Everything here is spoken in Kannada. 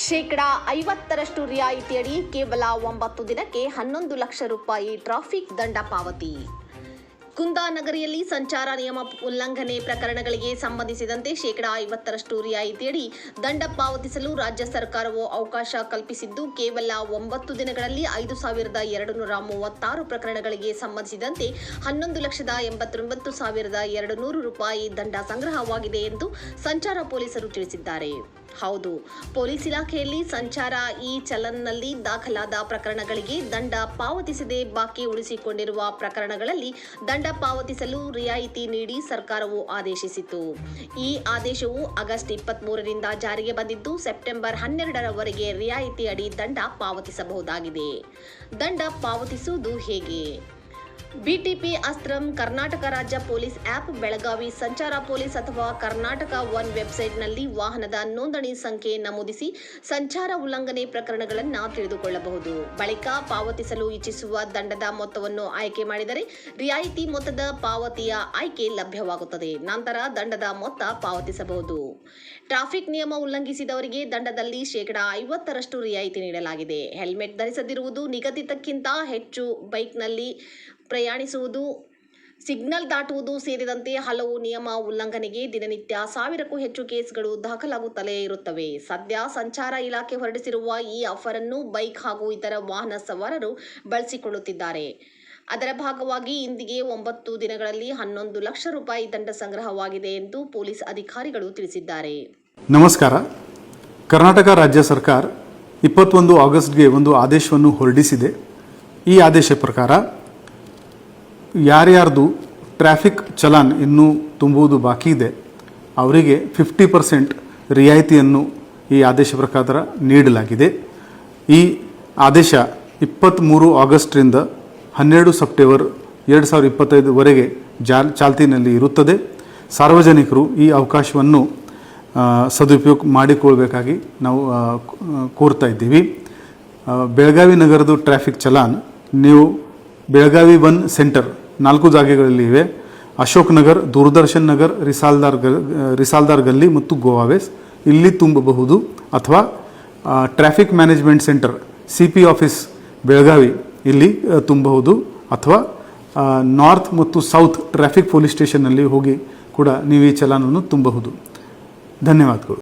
50% ರಿಯಾಯಿತಿಯಡಿ ಕೇವಲ 9 ದಿನಕ್ಕೆ 11 ಲಕ್ಷ ರೂಪಾಯಿ ಟ್ರಾಫಿಕ್ ದಂಡ ಪಾವತಿ. ಕುಂದಾನಗರಿಯಲ್ಲಿ ಸಂಚಾರ ನಿಯಮ ಉಲ್ಲಂಘನೆ ಪ್ರಕರಣಗಳಿಗೆ ಸಂಬಂಧಿಸಿದಂತೆ 50% ರಿಯಾಯಿತಿಯಡಿ ದಂಡ ಪಾವತಿಸಲು ರಾಜ್ಯ ಸರ್ಕಾರವು ಅವಕಾಶ ಕಲ್ಪಿಸಿದ್ದು, ಕೇವಲ 9 ದಿನಗಳಲ್ಲಿ 5,236 ಪ್ರಕರಣಗಳಿಗೆ ಸಂಬಂಧಿಸಿದಂತೆ 11,89,200 ರೂಪಾಯಿ ದಂಡ ಸಂಗ್ರಹವಾಗಿದೆ ಎಂದು ಸಂಚಾರ ಪೊಲೀಸರು ತಿಳಿಸಿದ್ದಾರೆ. ಹೌದು, ಪೊಲೀಸ್ ಇಲಾಖೆಯಲ್ಲಿ ಸಂಚಾರ ಚಲನ್ನಲ್ಲಿ ದಾಖಲಾದ ಪ್ರಕರಣಗಳಿಗೆ ದಂಡ ಪಾವತಿಸದೆ ಬಾಕಿ ಉಳಿಸಿಕೊಂಡಿರುವ ಪ್ರಕರಣಗಳಲ್ಲಿ ದಂಡ ಪಾವತಿಸಲು ರಿಯಾಯಿತಿ ನೀಡಿ ಸರ್ಕಾರವು ಆದೇಶಿಸಿತು. ಈ ಆದೇಶವು ಆಗಸ್ಟ್ 23ರಿಂದ ಜಾರಿಗೆ ಬಂದಿದ್ದು, ಸೆಪ್ಟೆಂಬರ್ 12ರವರೆಗೆ ರಿಯಾಯಿತಿ ಅಡಿ ದಂಡ ಪಾವತಿಸಬಹುದಾಗಿದೆ. ದಂಡ ಪಾವತಿಸುವುದು ಹೇಗೆ? ಬಿಟಿಪಿ ಅಸ್ತ್ರಂ ಕರ್ನಾಟಕ ರಾಜ್ಯ ಪೊಲೀಸ್ ಆ್ಯಪ್, ಬೆಳಗಾವಿ ಸಂಚಾರ ಪೊಲೀಸ್ ಅಥವಾ ಕರ್ನಾಟಕ ಒನ್ ವೆಬ್ಸೈಟ್ನಲ್ಲಿ ವಾಹನದ ನೋಂದಣಿ ಸಂಖ್ಯೆ ನಮೂದಿಸಿ ಸಂಚಾರ ಉಲ್ಲಂಘನೆ ಪ್ರಕರಣಗಳನ್ನು ತಿಳಿದುಕೊಳ್ಳಬಹುದು. ಬಳಿಕ ಪಾವತಿಸಲು ಇಚ್ಛಿಸುವ ದಂಡದ ಮೊತ್ತವನ್ನು ಆಯ್ಕೆ ಮಾಡಿದರೆ ರಿಯಾಯಿತಿ ಮೊತ್ತದ ಪಾವತಿಯ ಆಯ್ಕೆ ಲಭ್ಯವಾಗುತ್ತದೆ. ನಂತರ ದಂಡದ ಮೊತ್ತ ಪಾವತಿಸಬಹುದು. ಟ್ರಾಫಿಕ್ ನಿಯಮ ಉಲ್ಲಂಘಿಸಿದವರಿಗೆ ದಂಡದಲ್ಲಿ 50% ರಿಯಾಯಿತಿ ನೀಡಲಾಗಿದೆ. ಹೆಲ್ಮೆಟ್ ಧರಿಸದಿರುವುದು, ನಿಗದಿತಕ್ಕಿಂತ ಹೆಚ್ಚು ಬೈಕ್ನಲ್ಲಿ ಪ್ರಯಾಣಿಸುವುದು, ಸಿಗ್ನಲ್ ದಾಟುವುದು ಸೇರಿದಂತೆ ಹಲವು ನಿಯಮ ಉಲ್ಲಂಘನೆಗೆ ದಿನನಿತ್ಯ 1000ಕ್ಕೂ ಹೆಚ್ಚು ಕೇಸ್ಗಳು ದಾಖಲಾಗುತ್ತಲೇ ಇರುತ್ತವೆ. ಸದ್ಯ ಸಂಚಾರ ಇಲಾಖೆ ಹೊರಡಿಸಿರುವ ಈ ಆಫರ್ ಅನ್ನು ಬೈಕ್ ಹಾಗೂ ಇತರ ವಾಹನ ಸವಾರರು ಬಳಸಿಕೊಳ್ಳುತ್ತಿದ್ದಾರೆ. ಅದರ ಭಾಗವಾಗಿ ಇಂದಿಗೆ 9 ದಿನಗಳಲ್ಲಿ 11 ಲಕ್ಷ ರೂಪಾಯಿ ದಂಡ ಸಂಗ್ರಹವಾಗಿದೆ ಎಂದು ಪೊಲೀಸ್ ಅಧಿಕಾರಿಗಳು ತಿಳಿಸಿದ್ದಾರೆ. ನಮಸ್ಕಾರ. ಕರ್ನಾಟಕ ರಾಜ್ಯ ಸರ್ಕಾರ 21 ಆಗಸ್ಟ್ಗೆ ಒಂದು ಆದೇಶವನ್ನು ಹೊರಡಿಸಿದೆ. ಈ ಆದೇಶ ಪ್ರಕಾರ ಯಾರ್ಯಾರ್ದು ಟ್ರಾಫಿಕ್ ಚಲಾನ್ ಇನ್ನೂ ತುಂಬುವುದು ಬಾಕಿ ಇದೆ ಅವರಿಗೆ 50% ರಿಯಾಯಿತಿಯನ್ನು ಈ ಆದೇಶ ಪ್ರಕಾರ ನೀಡಲಾಗಿದೆ. ಈ ಆದೇಶ 23 ಆಗಸ್ಟ್ರಿಂದ 12 ಸೆಪ್ಟೆಂಬರ್ 2025ವರೆಗೆ ಚಾಲ್ತಿನಲ್ಲಿ ಇರುತ್ತದೆ. ಸಾರ್ವಜನಿಕರು ಈ ಅವಕಾಶವನ್ನು ಸದುಪಯೋಗ ಮಾಡಿಕೊಳ್ಬೇಕಾಗಿ ನಾವು ಕೋರ್ತಾ ಇದ್ದೀವಿ. ಬೆಳಗಾವಿ ನಗರದ ಟ್ರಾಫಿಕ್ ಚಲಾನ್ ನೀವು ಬೆಳಗಾವಿ 1 ಸೆಂಟರ್ 4 ಜಾಗೆಗಳಲ್ಲಿ ಇವೆ. ಅಶೋಕ್ ನಗರ್, ದೂರದರ್ಶನ್ ನಗರ್, ರಿಸಾಲ್ದಾರ್ ಗಲ್ಲಿ ಮತ್ತು ಗೋವಾವೇಸ್ ಇಲ್ಲಿ ತುಂಬಬಹುದು. ಅಥವಾ traffic management centre CP office Belagavi ಇಲ್ಲಿ ತುಂಬಬಹುದು. ಅಥವಾ ನಾರ್ತ್ ಮತ್ತು ಸೌತ್ ಟ್ರಾಫಿಕ್ ಪೊಲೀಸ್ ಸ್ಟೇಷನ್ನಲ್ಲಿ ಹೋಗಿ ಕೂಡ ನೀವು ಈ ಚಲಾನನ್ನು ತುಂಬಬಹುದು. ಧನ್ಯವಾದಗಳು.